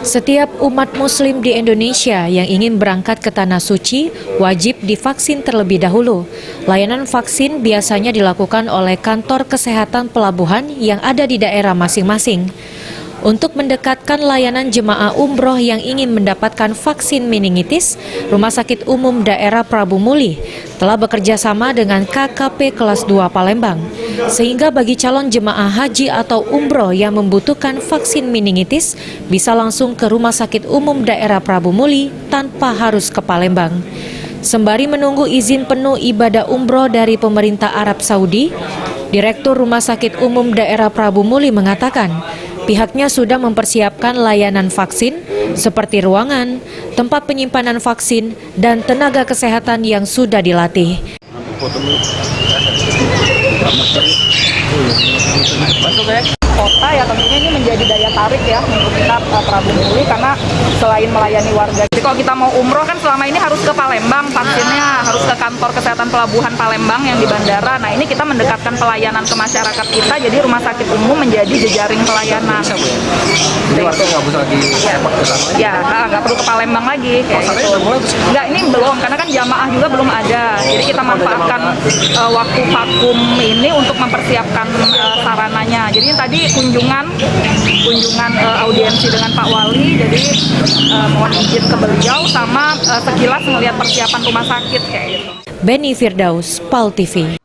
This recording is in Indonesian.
Setiap umat muslim di Indonesia yang ingin berangkat ke Tanah Suci wajib divaksin terlebih dahulu. Layanan vaksin biasanya dilakukan oleh kantor kesehatan pelabuhan yang ada di daerah masing-masing. Untuk mendekatkan layanan jemaah umroh yang ingin mendapatkan vaksin meningitis, Rumah Sakit Umum Daerah Prabu Muli telah bekerja sama dengan KKP kelas 2 Palembang. Sehingga bagi calon jemaah haji atau umroh yang membutuhkan vaksin meningitis bisa langsung ke Rumah Sakit Umum Daerah Prabu Muli tanpa harus ke Palembang. Sembari menunggu izin penuh ibadah umroh dari pemerintah Arab Saudi, Direktur Rumah Sakit Umum Daerah Prabu Muli mengatakan, pihaknya sudah mempersiapkan layanan vaksin seperti ruangan, tempat penyimpanan vaksin, dan tenaga kesehatan yang sudah dilatih. Kota ya tentunya ini menjadi daya tarik ya untuk kita Prabu Muli karena selain melayani warga. Jadi kalau kita mau umroh kan selama ini harus ke Palembang vaksinnya, harus ke kantor kesehatan pelabuhan Palembang yang di bandara. Nah ini kita mendekatkan pelayanan ke masyarakat kita, jadi rumah sakit umum menjadi jejaring pelayanan. Jadi warga nggak usah lagi sepak ke sana? Ya nggak perlu ke Palembang lagi kayak gitu. Nggak, ini belum karena kan jamaah juga belum ada. Jadi kita manfaatkan waktu vakum ini untuk mempersiapkan sarananya. Jadi tadi kunjungan audiensi dengan Pak Wali, jadi mohon izin ke beliau sama sekilas melihat persiapan rumah sakit kayak gitu. Beni Firdaus, PAL TV.